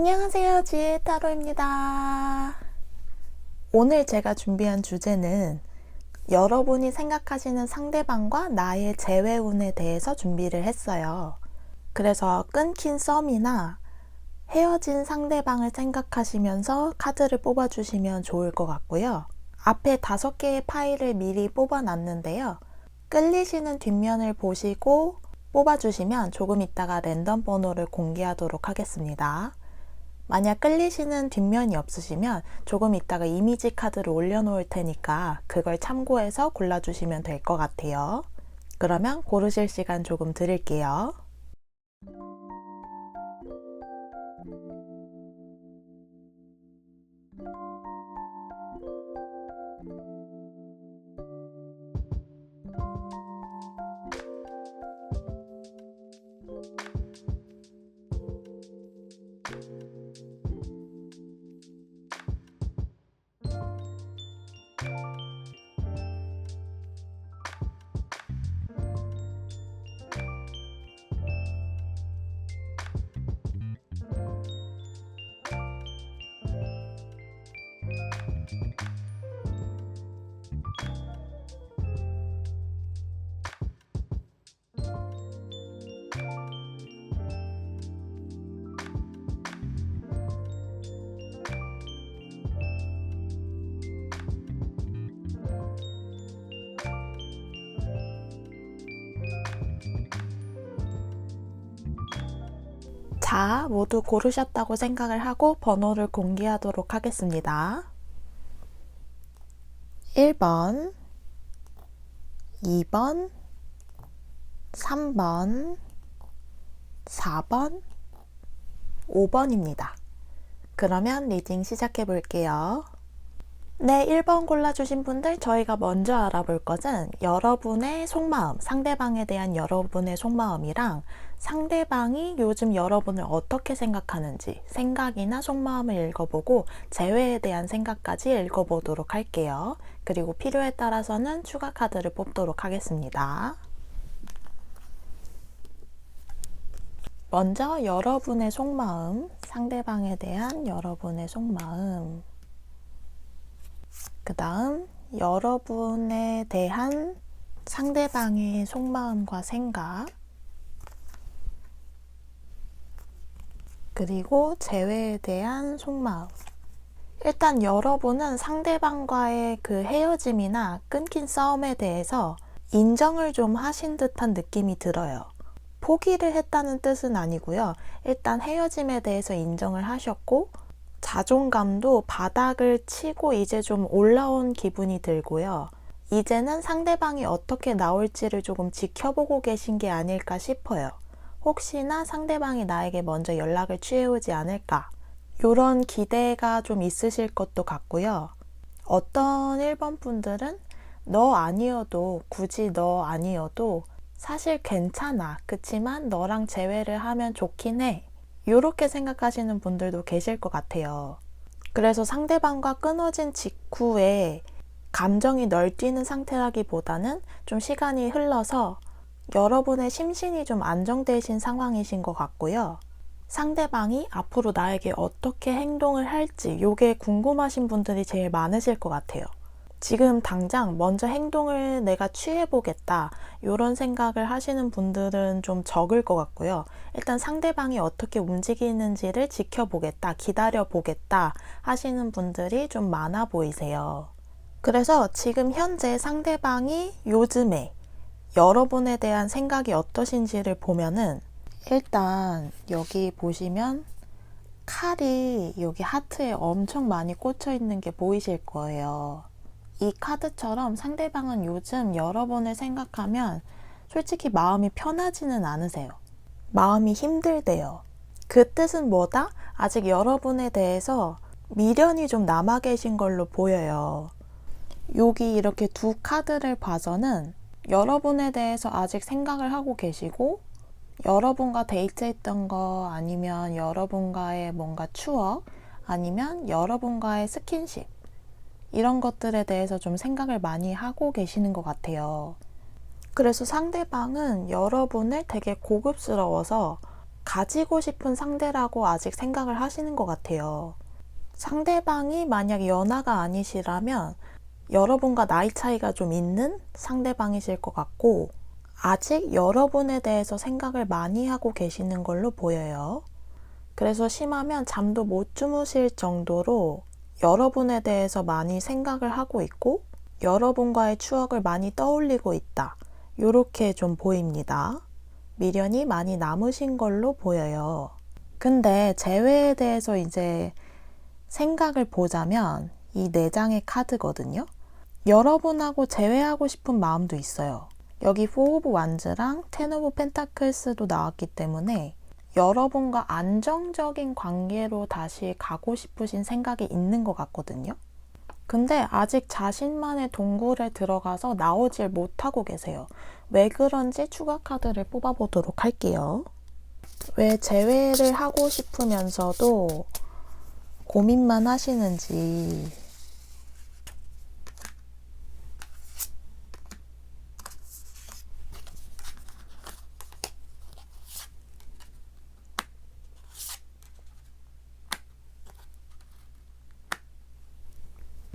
안녕하세요, 지혜 타로입니다. 오늘 제가 준비한 주제는 여러분이 생각하시는 상대방과 나의 재회운에 대해서 준비를 했어요. 그래서 끊긴 썸이나 헤어진 상대방을 생각하시면서 카드를 뽑아주시면 좋을 것 같고요. 앞에 5개의 파일을 미리 뽑아놨는데요. 끌리시는 뒷면을 보시고 뽑아주시면 조금 있다가 랜덤 번호를 공개하도록 하겠습니다. 만약 끌리시는 뒷면이 없으시면 조금 있다가 이미지 카드를 올려놓을 테니까 그걸 참고해서 골라주시면 될 것 같아요. 그러면 고르실 시간 조금 드릴게요. 자, 모두 고르셨다고 생각을 하고 번호를 공개하도록 하겠습니다. 1번, 2번, 3번, 4번, 5번입니다. 그러면 리딩 시작해 볼게요. 네, 1번 골라주신 분들, 저희가 먼저 알아볼 것은 여러분의 속마음, 상대방에 대한 여러분의 속마음이랑 상대방이 요즘 여러분을 어떻게 생각하는지 생각이나 속마음을 읽어보고 재회에 대한 생각까지 읽어보도록 할게요. 그리고 필요에 따라서는 추가 카드를 뽑도록 하겠습니다. 먼저 여러분의 속마음, 상대방에 대한 여러분의 속마음, 그 다음 여러분에 대한 상대방의 속마음과 생각, 그리고 재회에 대한 속마음. 일단 여러분은 상대방과의 그 헤어짐이나 끊긴 싸움에 대해서 인정을 좀 하신 듯한 느낌이 들어요. 포기를 했다는 뜻은 아니고요. 일단 헤어짐에 대해서 인정을 하셨고 자존감도 바닥을 치고 이제 좀 올라온 기분이 들고요. 이제는 상대방이 어떻게 나올지를 조금 지켜보고 계신 게 아닐까 싶어요. 혹시나 상대방이 나에게 먼저 연락을 취해오지 않을까, 이런 기대가 좀 있으실 것도 같고요. 어떤 1번 분들은 너 아니어도, 굳이 너 아니어도 사실 괜찮아, 그치만 너랑 재회를 하면 좋긴 해, 이렇게 생각하시는 분들도 계실 것 같아요. 그래서 상대방과 끊어진 직후에 감정이 널뛰는 상태라기보다는 좀 시간이 흘러서 여러분의 심신이 좀 안정되신 상황이신 것 같고요. 상대방이 앞으로 나에게 어떻게 행동을 할지 이게 궁금하신 분들이 제일 많으실 것 같아요. 지금 당장 먼저 행동을 내가 취해보겠다, 이런 생각을 하시는 분들은 좀 적을 것 같고요. 일단 상대방이 어떻게 움직이는지를 지켜보겠다, 기다려보겠다 하시는 분들이 좀 많아 보이세요. 그래서 지금 현재 상대방이 요즘에 여러분에 대한 생각이 어떠신지를 보면은, 일단 여기 보시면 칼이 여기 하트에 엄청 많이 꽂혀 있는 게 보이실 거예요. 이 카드처럼 상대방은 요즘 여러분을 생각하면 솔직히 마음이 편하지는 않으세요. 마음이 힘들대요. 그 뜻은 뭐다? 아직 여러분에 대해서 미련이 좀 남아 계신 걸로 보여요. 여기 이렇게 2카드를 봐서는 여러분에 대해서 아직 생각을 하고 계시고, 여러분과 데이트했던 거, 아니면 여러분과의 뭔가 추억, 아니면 여러분과의 스킨십, 이런 것들에 대해서 좀 생각을 많이 하고 계시는 것 같아요. 그래서 상대방은 여러분을 되게 고급스러워서 가지고 싶은 상대라고 아직 생각을 하시는 것 같아요. 상대방이 만약 연하가 아니시라면 여러분과 나이 차이가 좀 있는 상대방이실 것 같고, 아직 여러분에 대해서 생각을 많이 하고 계시는 걸로 보여요. 그래서 심하면 잠도 못 주무실 정도로 여러분에 대해서 많이 생각을 하고 있고, 여러분과의 추억을 많이 떠올리고 있다. 요렇게 좀 보입니다. 미련이 많이 남으신 걸로 보여요. 근데 재회에 대해서 이제 생각을 보자면 이 4장의 카드거든요. 여러분하고 재회하고 싶은 마음도 있어요. 여기 4 오브 완즈랑 10 오브 펜타클스도 나왔기 때문에 여러분과 안정적인 관계로 다시 가고 싶으신 생각이 있는 것 같거든요. 근데 아직 자신만의 동굴에 들어가서 나오질 못하고 계세요. 왜 그런지 추가 카드를 뽑아보도록 할게요. 왜 재회를 하고 싶으면서도 고민만 하시는지.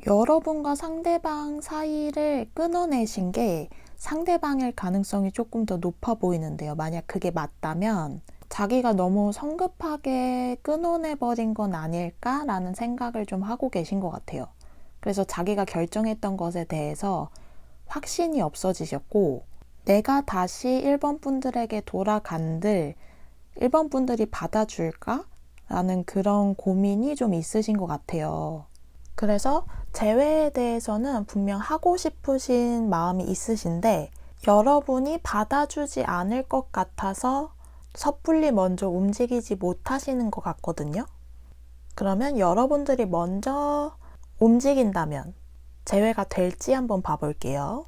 여러분과 상대방 사이를 끊어내신 게 상대방일 가능성이 조금 더 높아 보이는데요. 만약 그게 맞다면 자기가 너무 성급하게 끊어내버린 건 아닐까라는 생각을 좀 하고 계신 것 같아요. 그래서 자기가 결정했던 것에 대해서 확신이 없어지셨고, 내가 다시 1번 분들에게 돌아간들 1번 분들이 받아줄까? 라는 그런 고민이 좀 있으신 것 같아요. 그래서 재회에 대해서는 분명 하고 싶으신 마음이 있으신데 여러분이 받아주지 않을 것 같아서 섣불리 먼저 움직이지 못하시는 것 같거든요. 그러면 여러분들이 먼저 움직인다면 재회가 될지 한번 봐볼게요.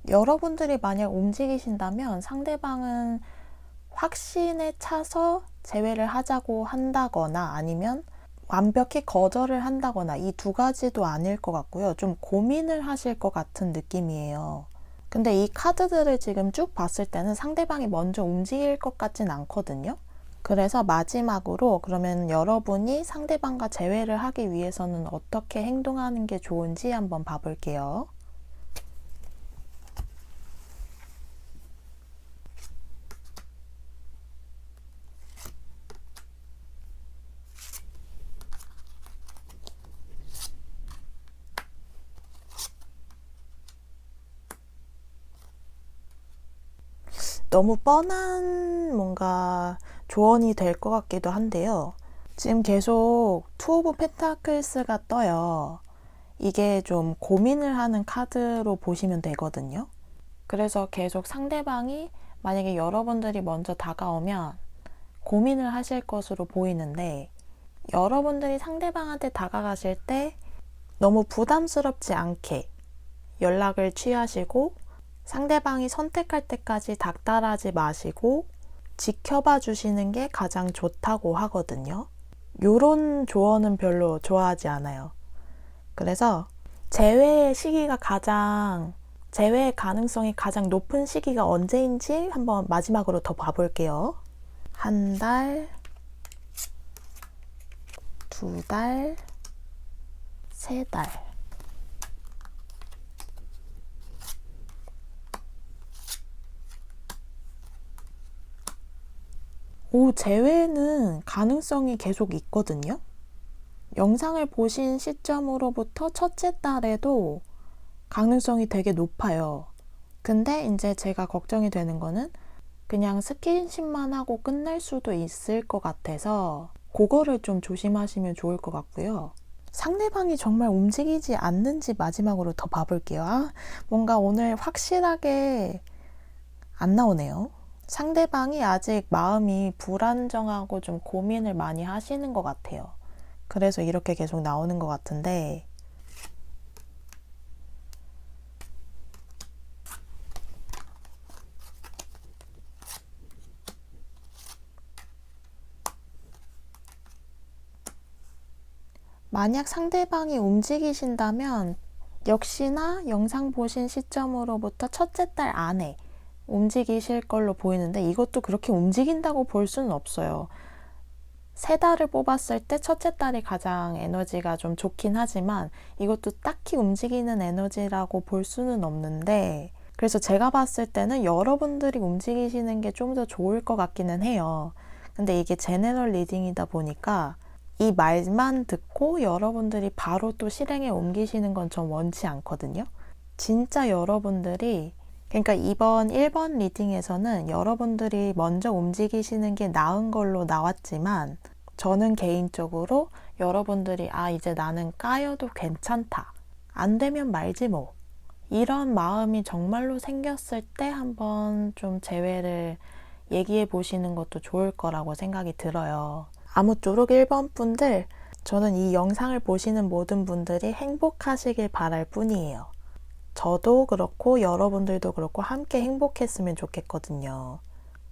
여러분들이 만약 움직이신다면 상대방은 확신에 차서 재회를 하자고 한다거나 아니면 완벽히 거절을 한다거나 이 2가지도 아닐 것 같고요. 좀 고민을 하실 것 같은 느낌이에요. 근데 이 카드들을 지금 쭉 봤을 때는 상대방이 먼저 움직일 것 같진 않거든요. 그래서 마지막으로 그러면 여러분이 상대방과 재회를 하기 위해서는 어떻게 행동하는 게 좋은지 한번 봐볼게요. 너무 뻔한 뭔가 조언이 될 것 같기도 한데요. 지금 계속 투 오브 펜타클스가 떠요. 이게 좀 고민을 하는 카드로 보시면 되거든요. 그래서 계속 상대방이 만약에 여러분들이 먼저 다가오면 고민을 하실 것으로 보이는데, 여러분들이 상대방한테 다가가실 때 너무 부담스럽지 않게 연락을 취하시고 상대방이 선택할 때까지 닥달하지 마시고 지켜봐 주시는 게 가장 좋다고 하거든요. 요런 조언은 별로 좋아하지 않아요. 그래서 재회의 가능성이 가장 높은 시기가 언제인지 한번 마지막으로 더 봐볼게요. 1달, 2달, 3달. 재회는 가능성이 계속 있거든요. 영상을 보신 시점으로부터 첫째 달에도 가능성이 되게 높아요. 근데 이제 제가 걱정이 되는 거는 그냥 스킨십만 하고 끝날 수도 있을 것 같아서 그거를 좀 조심하시면 좋을 것 같고요. 상대방이 정말 움직이지 않는지 마지막으로 더 봐볼게요. 뭔가 오늘 확실하게 안 나오네요. 상대방이 아직 마음이 불안정하고 좀 고민을 많이 하시는 것 같아요. 그래서 이렇게 계속 나오는 것 같은데, 만약 상대방이 움직이신다면 역시나 영상 보신 시점으로부터 첫째 달 안에 움직이실 걸로 보이는데 이것도 그렇게 움직인다고 볼 수는 없어요. 세 달을 뽑았을 때 첫째 달이 가장 에너지가 좀 좋긴 하지만 이것도 딱히 움직이는 에너지라고 볼 수는 없는데 그래서 제가 봤을 때는 여러분들이 움직이시는 게 좀 더 좋을 것 같기는 해요. 근데 이게 제너럴 리딩이다 보니까 이 말만 듣고 여러분들이 바로 또 실행에 옮기시는 건 전 원치 않거든요. 진짜 여러분들이 그러니까 이번 1번 리딩에서는 여러분들이 먼저 움직이시는 게 나은 걸로 나왔지만 저는 개인적으로 여러분들이 이제 나는 까여도 괜찮다. 안 되면 말지 뭐. 이런 마음이 정말로 생겼을 때 한번 좀 재회를 얘기해 보시는 것도 좋을 거라고 생각이 들어요. 아무쪼록 1번 분들, 저는 이 영상을 보시는 모든 분들이 행복하시길 바랄 뿐이에요. 저도 그렇고 여러분들도 그렇고 함께 행복했으면 좋겠거든요.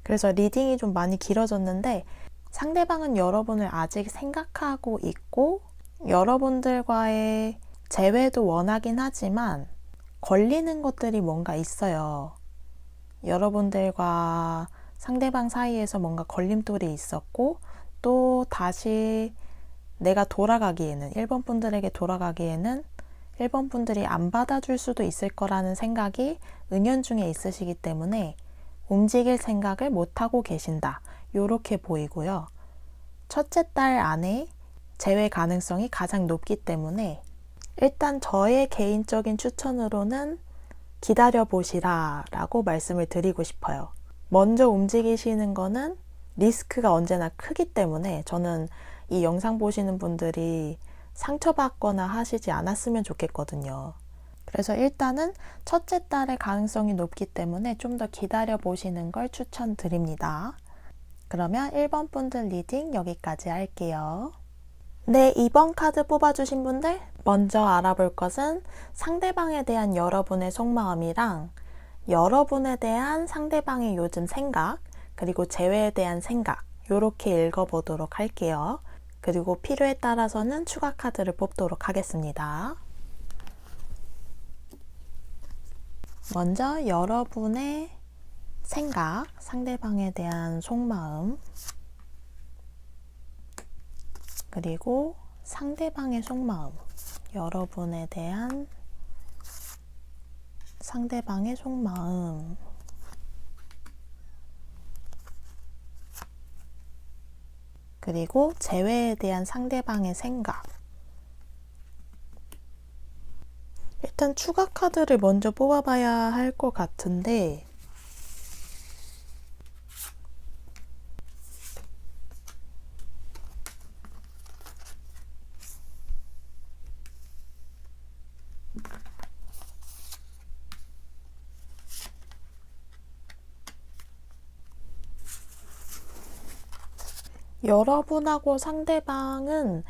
그래서 리딩이 좀 많이 길어졌는데 상대방은 여러분을 아직 생각하고 있고 여러분들과의 재회도 원하긴 하지만 걸리는 것들이 뭔가 있어요. 여러분들과 상대방 사이에서 뭔가 걸림돌이 있었고 또 다시 내가 돌아가기에는 1번 분들에게 돌아가기에는 1번 분들이 안 받아줄 수도 있을 거라는 생각이 은연중에 있으시기 때문에 움직일 생각을 못하고 계신다. 요렇게 보이고요. 첫째 달 안에 재회 가능성이 가장 높기 때문에 일단 저의 개인적인 추천으로는 기다려보시라 라고 말씀을 드리고 싶어요. 먼저 움직이시는 거는 리스크가 언제나 크기 때문에 저는 이 영상 보시는 분들이 상처받거나 하시지 않았으면 좋겠거든요. 그래서 일단은 첫째 달의 가능성이 높기 때문에 좀 더 기다려 보시는 걸 추천드립니다. 그러면 1번 분들 리딩 여기까지 할게요. 네, 2번 카드 뽑아주신 분들 먼저 알아볼 것은 상대방에 대한 여러분의 속마음이랑 여러분에 대한 상대방의 요즘 생각 그리고 재회에 대한 생각 이렇게 읽어보도록 할게요. 그리고 필요에 따라서는 추가 카드를 뽑도록 하겠습니다. 먼저 여러분의 생각, 상대방에 대한 속마음, 그리고 상대방의 속마음, 여러분에 대한 상대방의 속마음, 그리고 재회에 대한 상대방의 생각. 일단 추가 카드를 먼저 뽑아봐야 할 것 같은데 여러분하고 상대방은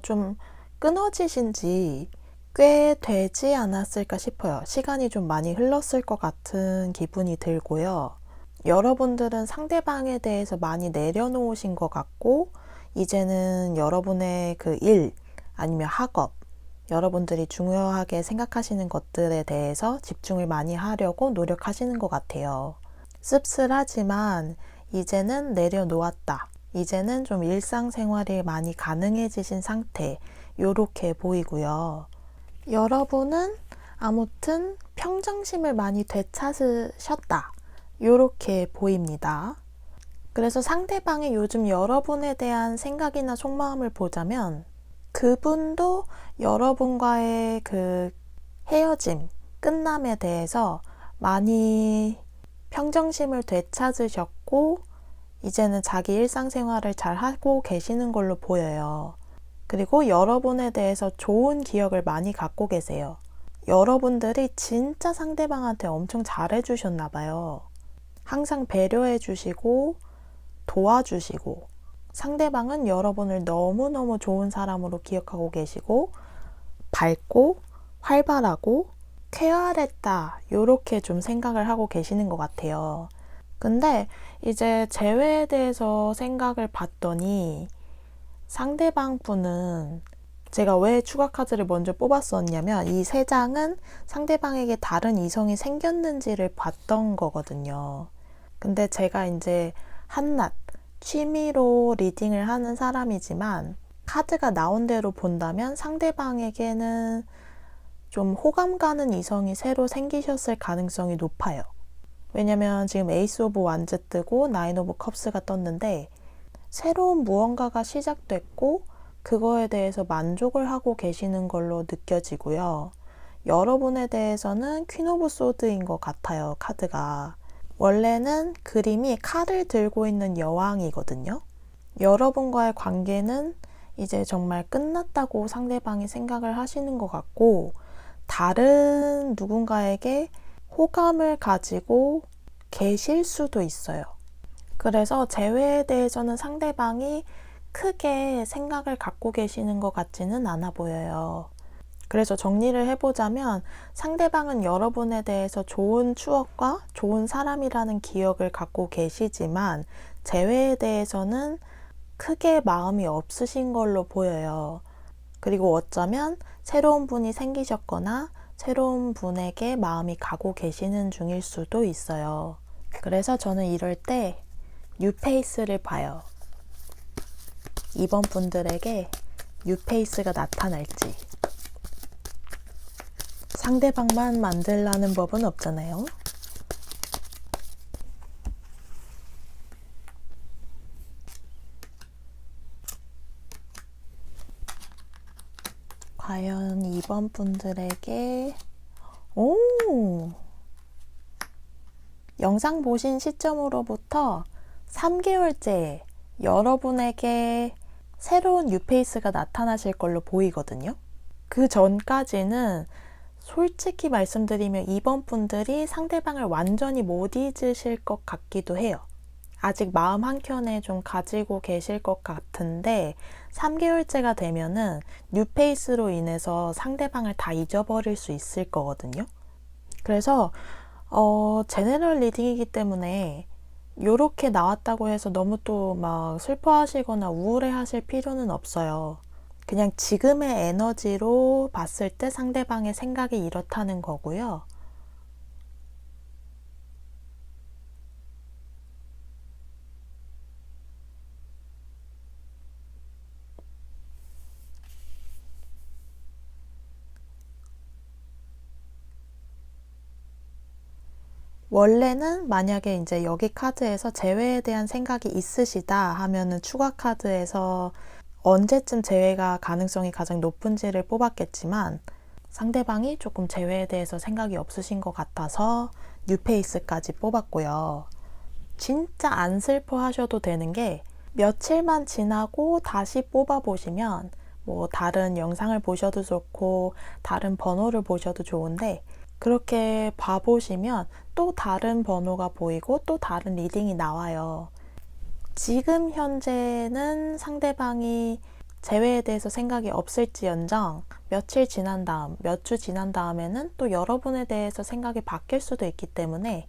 좀 끊어지신 지 꽤 되지 않았을까 싶어요. 시간이 좀 많이 흘렀을 것 같은 기분이 들고요. 여러분들은 상대방에 대해서 많이 내려놓으신 것 같고 이제는 여러분의 그 일 아니면 학업 여러분들이 중요하게 생각하시는 것들에 대해서 집중을 많이 하려고 노력하시는 것 같아요. 씁쓸하지만 이제는 내려놓았다. 이제는 좀 일상생활이 많이 가능해지신 상태 요렇게 보이고요. 여러분은 아무튼 평정심을 많이 되찾으셨다. 요렇게 보입니다. 그래서 상대방의 요즘 여러분에 대한 생각이나 속마음을 보자면 그분도 여러분과의 그 헤어짐, 끝남에 대해서 많이 평정심을 되찾으셨고 이제는 자기 일상생활을 잘 하고 계시는 걸로 보여요. 그리고 여러분에 대해서 좋은 기억을 많이 갖고 계세요. 여러분들이 진짜 상대방한테 엄청 잘해주셨나 봐요. 항상 배려해주시고 도와주시고 상대방은 여러분을 너무너무 좋은 사람으로 기억하고 계시고 밝고 활발하고 쾌활했다 요렇게 좀 생각을 하고 계시는 것 같아요. 근데 이제 재회에 대해서 생각을 봤더니 상대방 분은 제가 왜 추가 카드를 먼저 뽑았었냐면 이 3장은 상대방에게 다른 이성이 생겼는지를 봤던 거거든요. 근데 제가 이제 한낱 취미로 리딩을 하는 사람이지만 카드가 나온 대로 본다면 상대방에게는 좀 호감 가는 이성이 새로 생기셨을 가능성이 높아요. 왜냐면 지금 에이스 오브 완즈 뜨고 나인 오브 컵스가 떴는데 새로운 무언가가 시작됐고 그거에 대해서 만족을 하고 계시는 걸로 느껴지고요. 여러분에 대해서는 퀸 오브 소드인 것 같아요, 카드가. 원래는 그림이 칼을 들고 있는 여왕이거든요. 여러분과의 관계는 이제 정말 끝났다고 상대방이 생각을 하시는 것 같고 다른 누군가에게 호감을 가지고 계실 수도 있어요. 그래서 재회에 대해서는 상대방이 크게 생각을 갖고 계시는 것 같지는 않아 보여요. 그래서 정리를 해보자면 상대방은 여러분에 대해서 좋은 추억과 좋은 사람이라는 기억을 갖고 계시지만 재회에 대해서는 크게 마음이 없으신 걸로 보여요. 그리고 어쩌면 새로운 분이 생기셨거나 새로운 분에게 마음이 가고 계시는 중일 수도 있어요. 그래서 저는 이럴 때 뉴페이스를 봐요. 이번 분들에게 뉴페이스가 나타날지. 상대방만 만들라는 법은 없잖아요. 과연 이번 분들에게 영상 보신 시점으로부터 3개월째 여러분에게 새로운 뉴페이스가 나타나실 걸로 보이거든요. 그 전까지는 솔직히 말씀드리면 이번 분들이 상대방을 완전히 못 잊으실 것 같기도 해요. 아직 마음 한켠에 좀 가지고 계실 것 같은데 3개월째가 되면은 뉴페이스로 인해서 상대방을 다 잊어버릴 수 있을 거거든요. 그래서 제너럴 리딩이기 때문에 요렇게 나왔다고 해서 너무 또 막 슬퍼하시거나 우울해하실 필요는 없어요. 그냥 지금의 에너지로 봤을 때 상대방의 생각이 이렇다는 거고요. 원래는 만약에 이제 여기 카드에서 재회에 대한 생각이 있으시다 하면은 추가 카드에서 언제쯤 재회가 가능성이 가장 높은지를 뽑았겠지만 상대방이 조금 재회에 대해서 생각이 없으신 것 같아서 뉴페이스까지 뽑았고요. 진짜 안 슬퍼하셔도 되는 게 며칠만 지나고 다시 뽑아보시면 뭐 다른 영상을 보셔도 좋고 다른 번호를 보셔도 좋은데 그렇게 봐보시면 또 다른 번호가 보이고 또 다른 리딩이 나와요. 지금 현재는 상대방이 재회에 대해서 생각이 없을지언정 며칠 지난 다음, 몇 주 지난 다음에는 또 여러분에 대해서 생각이 바뀔 수도 있기 때문에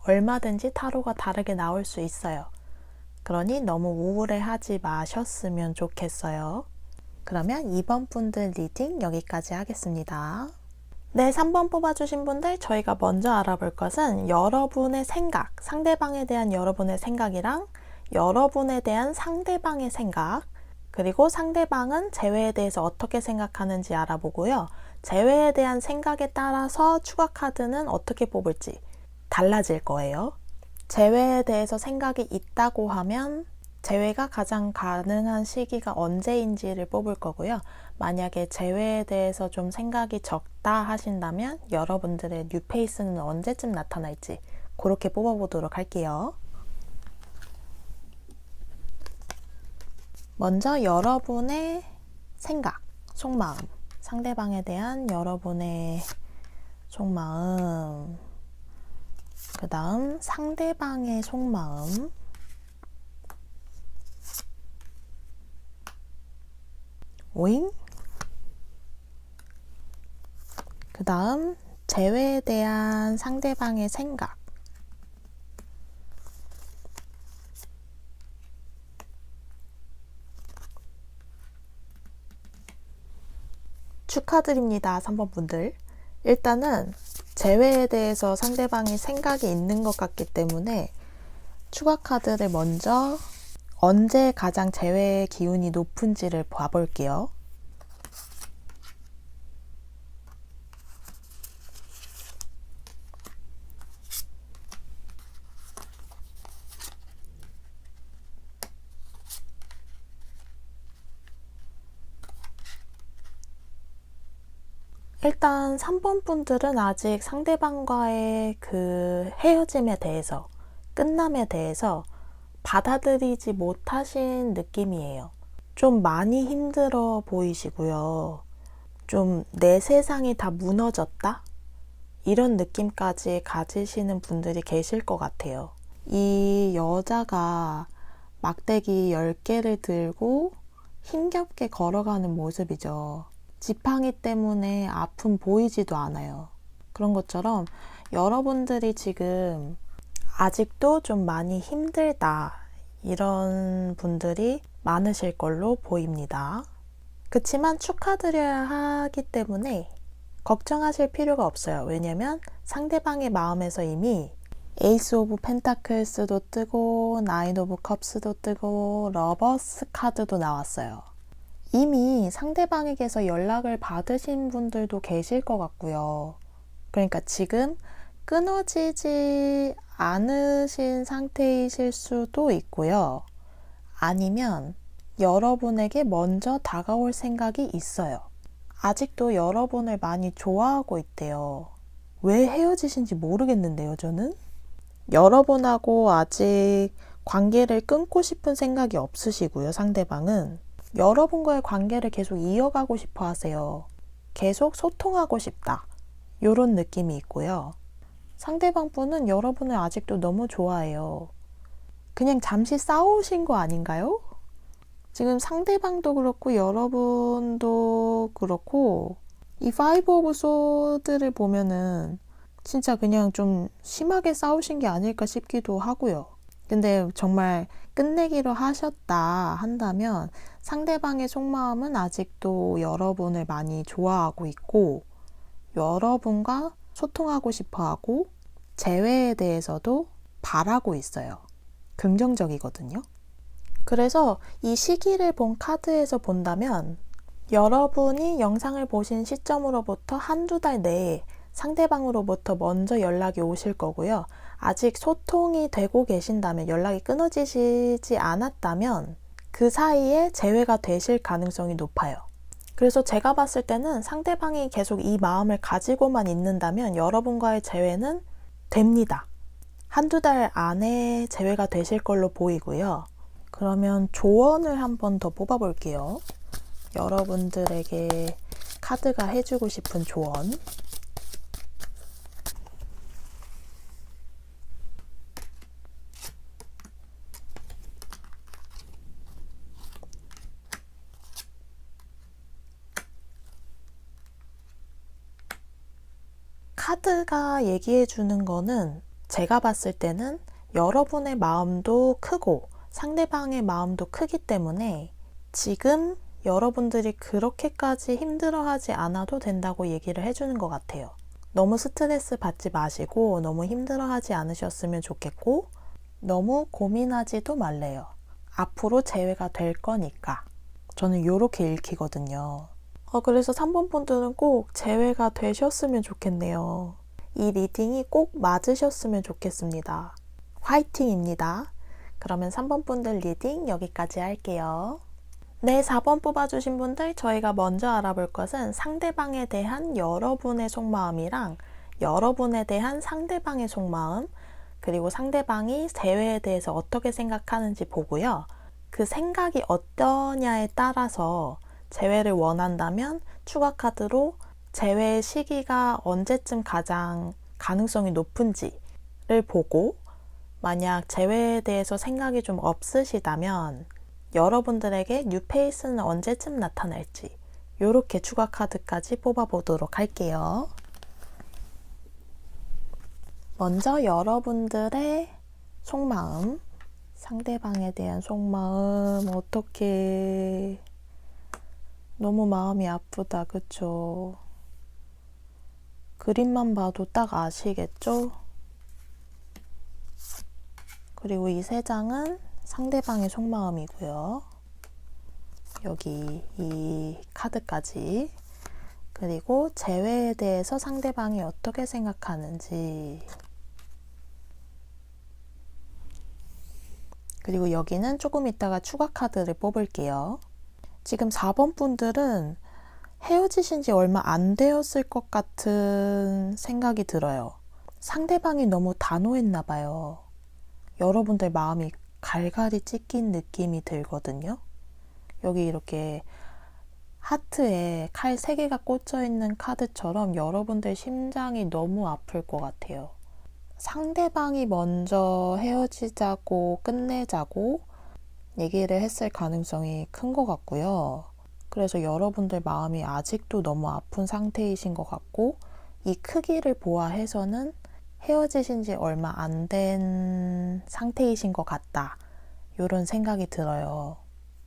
얼마든지 타로가 다르게 나올 수 있어요. 그러니 너무 우울해하지 마셨으면 좋겠어요. 그러면 이번 분들 리딩 여기까지 하겠습니다. 네, 3번 뽑아주신 분들 저희가 먼저 알아볼 것은 여러분의 생각, 상대방에 대한 여러분의 생각이랑 여러분에 대한 상대방의 생각, 그리고 상대방은 재회에 대해서 어떻게 생각하는지 알아보고요. 재회에 대한 생각에 따라서 추가 카드는 어떻게 뽑을지 달라질 거예요. 재회에 대해서 생각이 있다고 하면 재회가 가장 가능한 시기가 언제인지를 뽑을 거고요. 만약에 재회에 대해서 좀 생각이 적다 하신다면 여러분들의 뉴페이스는 언제쯤 나타날지 그렇게 뽑아보도록 할게요. 먼저 여러분의 생각, 속마음, 상대방에 대한 여러분의 속마음, 그 다음 상대방의 속마음, 오잉? 그 다음 재회에 대한 상대방의 생각, 축하드립니다, 3번 분들. 일단은 재회에 대해서 상대방이 생각이 있는 것 같기 때문에 추가 카드를 먼저 언제 가장 재회의 기운이 높은지를 봐볼게요. 일단 3번 분들은 아직 상대방과의 그 헤어짐에 대해서, 끝남에 대해서 받아들이지 못하신 느낌이에요. 좀 많이 힘들어 보이시고요. 좀 내 세상이 다 무너졌다? 이런 느낌까지 가지시는 분들이 계실 것 같아요. 이 여자가 막대기 10개를 들고 힘겹게 걸어가는 모습이죠. 지팡이 때문에 아픔 보이지도 않아요. 그런 것처럼 여러분들이 지금 아직도 좀 많이 힘들다, 이런 분들이 많으실 걸로 보입니다. 그치만 축하드려야 하기 때문에 걱정하실 필요가 없어요. 왜냐면 상대방의 마음에서 이미 에이스 오브 펜타클스도 뜨고 나인 오브 컵스도 뜨고 러버스 카드도 나왔어요. 이미 상대방에게서 연락을 받으신 분들도 계실 것 같고요. 그러니까 지금 끊어지지 않으신 상태이실 수도 있고요. 아니면 여러분에게 먼저 다가올 생각이 있어요. 아직도 여러분을 많이 좋아하고 있대요. 왜 헤어지신지 모르겠는데요, 저는? 여러분하고 아직 관계를 끊고 싶은 생각이 없으시고요, 상대방은. 여러분과의 관계를 계속 이어가고 싶어 하세요. 계속 소통하고 싶다, 이런 느낌이 있고요. 상대방 분은 여러분을 아직도 너무 좋아해요. 그냥 잠시 싸우신 거 아닌가요? 지금 상대방도 그렇고 여러분도 그렇고 이 파이브 오브 소드를 보면은 진짜 그냥 좀 심하게 싸우신 게 아닐까 싶기도 하고요. 근데 정말 끝내기로 하셨다 한다면 상대방의 속마음은 아직도 여러분을 많이 좋아하고 있고 여러분과 소통하고 싶어 하고 재회에 대해서도 바라고 있어요. 긍정적이거든요. 그래서 이 시기를 본 카드에서 본다면 여러분이 영상을 보신 시점으로부터 한두 달 내에 상대방으로부터 먼저 연락이 오실 거고요. 아직 소통이 되고 계신다면, 연락이 끊어지지 않았다면 그 사이에 재회가 되실 가능성이 높아요. 그래서 제가 봤을 때는 상대방이 계속 이 마음을 가지고만 있는다면 여러분과의 재회는 됩니다. 한두 달 안에 재회가 되실 걸로 보이고요. 그러면 조언을 한번 더 뽑아볼게요. 여러분들에게 카드가 해주고 싶은 조언. 카드가 얘기해 주는 거는 제가 봤을 때는 여러분의 마음도 크고 상대방의 마음도 크기 때문에 지금 여러분들이 그렇게까지 힘들어하지 않아도 된다고 얘기를 해주는 것 같아요. 너무 스트레스 받지 마시고 너무 힘들어하지 않으셨으면 좋겠고 너무 고민하지도 말래요. 앞으로 재회가 될 거니까. 저는 이렇게 읽히거든요. 그래서 3번 분들은 꼭 재회가 되셨으면 좋겠네요. 이 리딩이 꼭 맞으셨으면 좋겠습니다. 화이팅입니다. 그러면 3번 분들 리딩 여기까지 할게요. 네, 4번 뽑아주신 분들, 저희가 먼저 알아볼 것은 상대방에 대한 여러분의 속마음이랑 여러분에 대한 상대방의 속마음, 그리고 상대방이 재회에 대해서 어떻게 생각하는지 보고요. 그 생각이 어떠냐에 따라서 재회를 원한다면 추가 카드로 재회 시기가 언제쯤 가장 가능성이 높은지를 보고, 만약 재회에 대해서 생각이 좀 없으시다면 여러분들에게 뉴페이스는 언제쯤 나타날지, 이렇게 추가 카드까지 뽑아보도록 할게요. 먼저 여러분들의 속마음, 상대방에 대한 속마음 어떻게 너무 마음이 아프다, 그쵸? 그림만 봐도 딱 아시겠죠? 그리고 이 세 장은 상대방의 속마음이고요. 여기 이 카드까지. 그리고 재회에 대해서 상대방이 어떻게 생각하는지. 그리고 여기는 조금 이따가 추가 카드를 뽑을게요. 지금 4번 분들은 헤어지신 지 얼마 안 되었을 것 같은 생각이 들어요. 상대방이 너무 단호했나 봐요. 여러분들 마음이 갈갈이 찢긴 느낌이 들거든요. 여기 이렇게 하트에 칼 3개가 꽂혀 있는 카드처럼 여러분들 심장이 너무 아플 것 같아요. 상대방이 먼저 헤어지자고 끝내자고 얘기를 했을 가능성이 큰 것 같고요. 그래서 여러분들 마음이 아직도 너무 아픈 상태이신 것 같고, 이 크기를 보아해서는 헤어지신 지 얼마 안 된 상태이신 것 같다. 이런 생각이 들어요.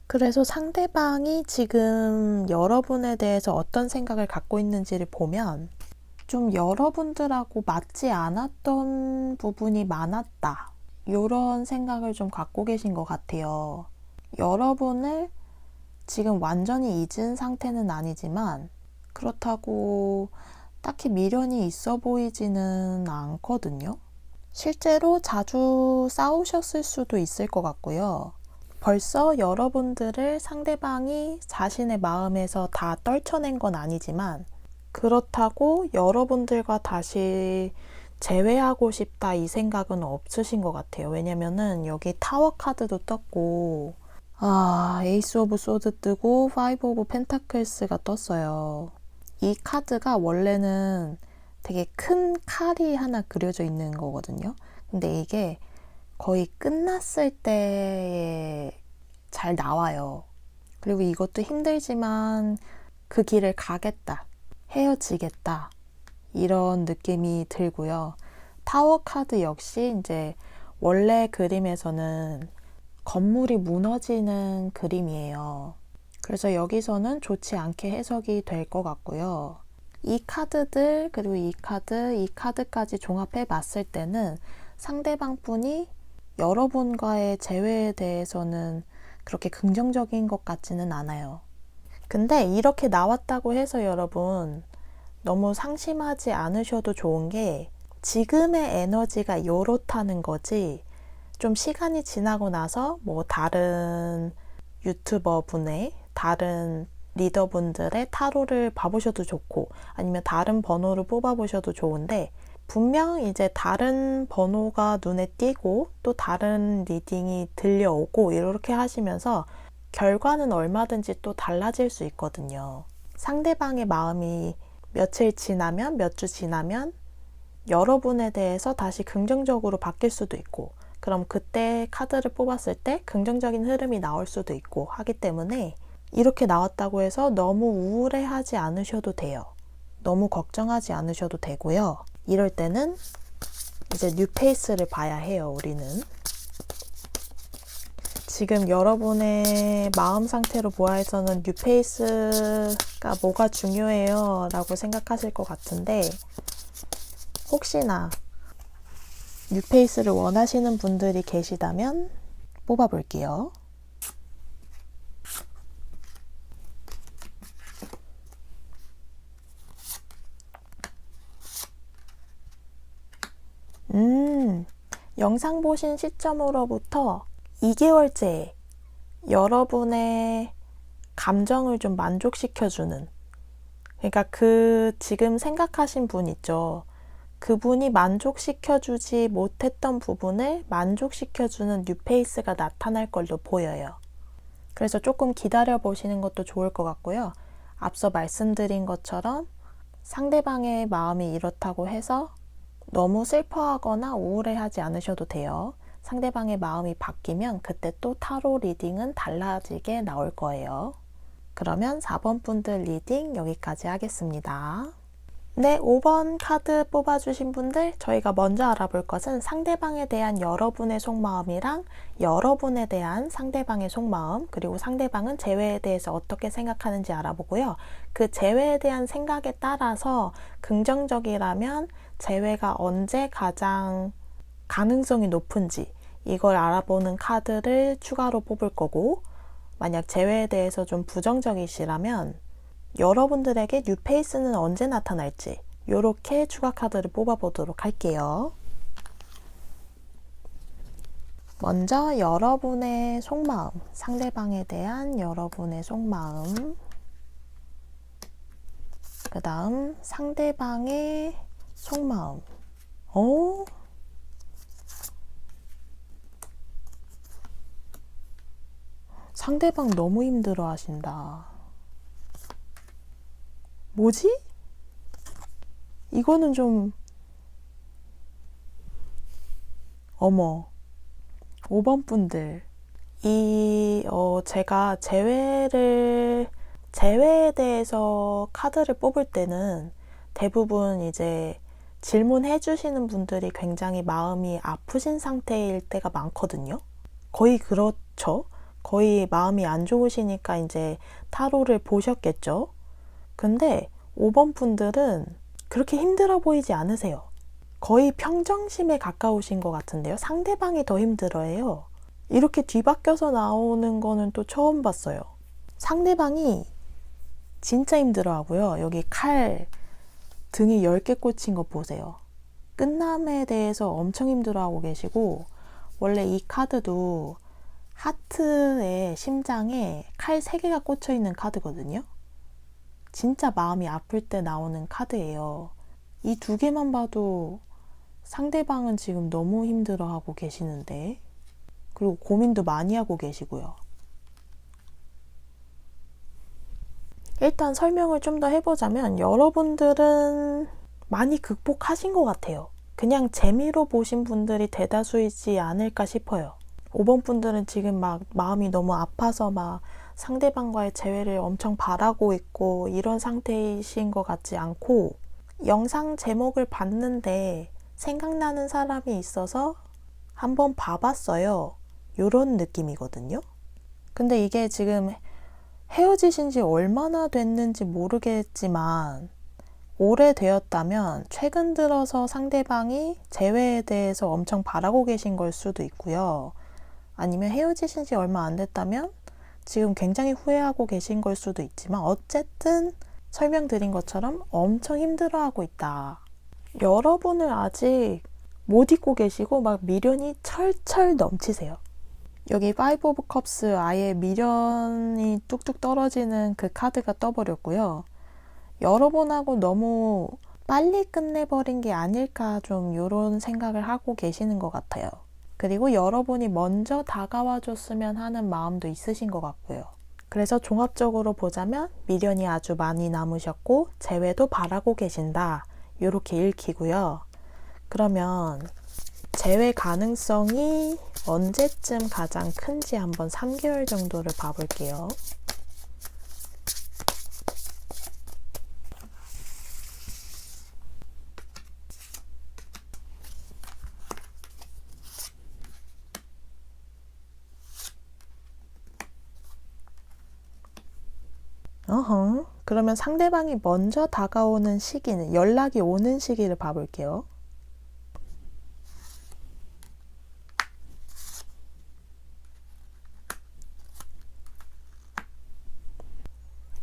그래서 상대방이 지금 여러분에 대해서 어떤 생각을 갖고 있는지를 보면 좀 여러분들하고 맞지 않았던 부분이 많았다. 이런 생각을 좀 갖고 계신 것 같아요. 여러분을 지금 완전히 잊은 상태는 아니지만 그렇다고 딱히 미련이 있어 보이지는 않거든요. 실제로 자주 싸우셨을 수도 있을 것 같고요. 벌써 여러분들을 상대방이 자신의 마음에서 다 떨쳐낸 건 아니지만 그렇다고 여러분들과 다시 재회하고 싶다 이 생각은 없으신 것 같아요. 왜냐면은 여기 타워 카드도 떴고 에이스 오브 소드 뜨고 파이브 오브 펜타클스가 떴어요. 이 카드가 원래는 되게 큰 칼이 하나 그려져 있는 거거든요. 근데 이게 거의 끝났을 때에 잘 나와요. 그리고 이것도 힘들지만 그 길을 가겠다, 헤어지겠다, 이런 느낌이 들고요. 타워 카드 역시 이제 원래 그림에서는 건물이 무너지는 그림이에요. 그래서 여기서는 좋지 않게 해석이 될 것 같고요. 이 카드들, 그리고 이 카드까지 종합해 봤을 때는 상대방 분이 여러분과의 재회에 대해서는 그렇게 긍정적인 것 같지는 않아요. 근데 이렇게 나왔다고 해서 여러분 너무 상심하지 않으셔도 좋은 게 지금의 에너지가 요렇다는 거지, 좀 시간이 지나고 나서 뭐 다른 유튜버 분의, 다른 리더분들의 타로를 봐보셔도 좋고 아니면 다른 번호를 뽑아보셔도 좋은데, 분명 이제 다른 번호가 눈에 띄고 또 다른 리딩이 들려오고 이렇게 하시면서 결과는 얼마든지 또 달라질 수 있거든요. 상대방의 마음이 며칠 지나면, 몇 주 지나면 여러분에 대해서 다시 긍정적으로 바뀔 수도 있고, 그럼 그때 카드를 뽑았을 때 긍정적인 흐름이 나올 수도 있고 하기 때문에 이렇게 나왔다고 해서 너무 우울해하지 않으셔도 돼요. 너무 걱정하지 않으셔도 되고요. 이럴 때는 이제 뉴페이스를 봐야 해요, 우리는. 지금 여러분의 마음 상태로 보아해서는 뉴페이스가 뭐가 중요해요 라고 생각하실 것 같은데, 혹시나 뉴페이스를 원하시는 분들이 계시다면 뽑아볼게요. 영상 보신 시점으로부터 2개월째 여러분의 감정을 좀 만족시켜주는, 그러니까 그 지금 생각하신 분 있죠. 그분이 만족시켜주지 못했던 부분을 만족시켜주는 뉴페이스가 나타날 걸로 보여요. 그래서 조금 기다려 보시는 것도 좋을 것 같고요. 앞서 말씀드린 것처럼 상대방의 마음이 이렇다고 해서 너무 슬퍼하거나 우울해하지 않으셔도 돼요. 상대방의 마음이 바뀌면 그때 또 타로 리딩은 달라지게 나올 거예요. 그러면 4번 분들 리딩 여기까지 하겠습니다. 네, 5번 카드 뽑아주신 분들, 저희가 먼저 알아볼 것은 상대방에 대한 여러분의 속마음이랑 여러분에 대한 상대방의 속마음, 그리고 상대방은 재회에 대해서 어떻게 생각하는지 알아보고요. 그 재회에 대한 생각에 따라서 긍정적이라면 재회가 언제 가장 가능성이 높은지 이걸 알아보는 카드를 추가로 뽑을 거고, 만약 재회에 대해서 좀 부정적이시라면 여러분들에게 뉴페이스는 언제 나타날지 이렇게 추가 카드를 뽑아보도록 할게요. 먼저 여러분의 속마음, 상대방에 대한 여러분의 속마음, 그 다음 상대방의 속마음. 상대방 너무 힘들어 하신다. 뭐지? 이거는 좀 어머, 5번 분들 제가 재회에 대해서 카드를 뽑을 때는 대부분 이제 질문해 주시는 분들이 굉장히 마음이 아프신 상태일 때가 많거든요. 거의 그렇죠. 거의 마음이 안 좋으시니까 이제 타로를 보셨겠죠. 근데 5번 분들은 그렇게 힘들어 보이지 않으세요. 거의 평정심에 가까우신 것 같은데요. 상대방이 더 힘들어해요. 이렇게 뒤바뀌어서 나오는 거는 또 처음 봤어요. 상대방이 진짜 힘들어하고요. 여기 칼 등에 10개 꽂힌 거 보세요. 끝남에 대해서 엄청 힘들어하고 계시고, 원래 이 카드도 하트의 심장에 칼 3개가 꽂혀 있는 카드거든요. 진짜 마음이 아플 때 나오는 카드예요. 이 2개만 봐도 상대방은 지금 너무 힘들어하고 계시는데, 그리고 고민도 많이 하고 계시고요. 일단 설명을 좀 더 해보자면 여러분들은 많이 극복하신 것 같아요. 그냥 재미로 보신 분들이 대다수이지 않을까 싶어요. 5번 분들은 지금 막 마음이 너무 아파서 막 상대방과의 재회를 엄청 바라고 있고 이런 상태이신 것 같지 않고, 영상 제목을 봤는데 생각나는 사람이 있어서 한번 봐봤어요. 이런 느낌이거든요. 근데 이게 지금 헤어지신 지 얼마나 됐는지 모르겠지만 오래되었다면 최근 들어서 상대방이 재회에 대해서 엄청 바라고 계신 걸 수도 있고요. 아니면 헤어지신 지 얼마 안 됐다면 지금 굉장히 후회하고 계신 걸 수도 있지만, 어쨌든 설명드린 것처럼 엄청 힘들어하고 있다. 여러분을 아직 못 잊고 계시고 막 미련이 철철 넘치세요. 여기 5 오브 컵스 아예 미련이 뚝뚝 떨어지는 그 카드가 떠버렸고요. 여러분하고 너무 빨리 끝내버린 게 아닐까 좀 이런 생각을 하고 계시는 것 같아요. 그리고 여러분이 먼저 다가와 줬으면 하는 마음도 있으신 것 같고요. 그래서 종합적으로 보자면 미련이 아주 많이 남으셨고 재회도 바라고 계신다. 이렇게 읽히고요. 그러면 재회 가능성이 언제쯤 가장 큰지 한번 3개월 정도를 봐볼게요. 그러면 상대방이 먼저 다가오는 시기는, 연락이 오는 시기를 봐볼게요.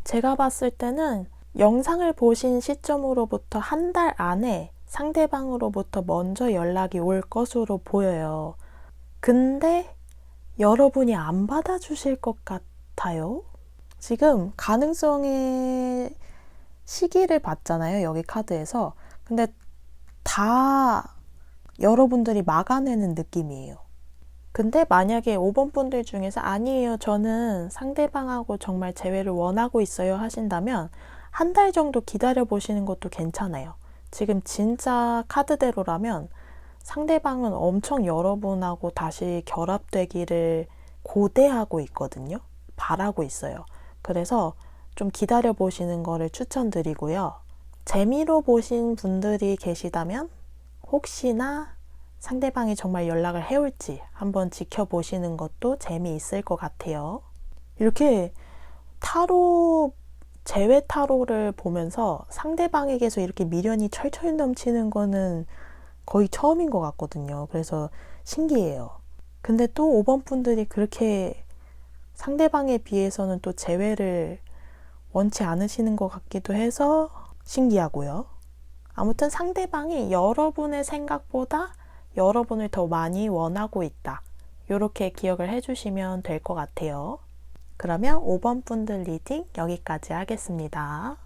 제가 봤을 때는 영상을 보신 시점으로부터 한 달 안에 상대방으로부터 먼저 연락이 올 것으로 보여요. 근데 여러분이 안 받아주실 것 같아요. 지금 가능성의 시기를 봤잖아요, 여기 카드에서. 근데 다 여러분들이 막아내는 느낌이에요. 근데 만약에 5번 분들 중에서 아니에요, 저는 상대방하고 정말 재회를 원하고 있어요 하신다면 한 달 정도 기다려 보시는 것도 괜찮아요. 지금 진짜 카드대로라면 상대방은 엄청 여러분하고 다시 결합되기를 고대하고 있거든요. 바라고 있어요. 그래서 좀 기다려 보시는 거를 추천드리고요. 재미로 보신 분들이 계시다면 혹시나 상대방이 정말 연락을 해올지 한번 지켜보시는 것도 재미있을 것 같아요. 이렇게 타로, 재회 타로를 보면서 상대방에게서 이렇게 미련이 철철 넘치는 거는 거의 처음인 것 같거든요. 그래서 신기해요. 근데 또 5번 분들이 그렇게 상대방에 비해서는 또 재회를 원치 않으시는 것 같기도 해서 신기하고요. 아무튼 상대방이 여러분의 생각보다 여러분을 더 많이 원하고 있다. 이렇게 기억을 해주시면 될 것 같아요. 그러면 5번 분들 리딩 여기까지 하겠습니다.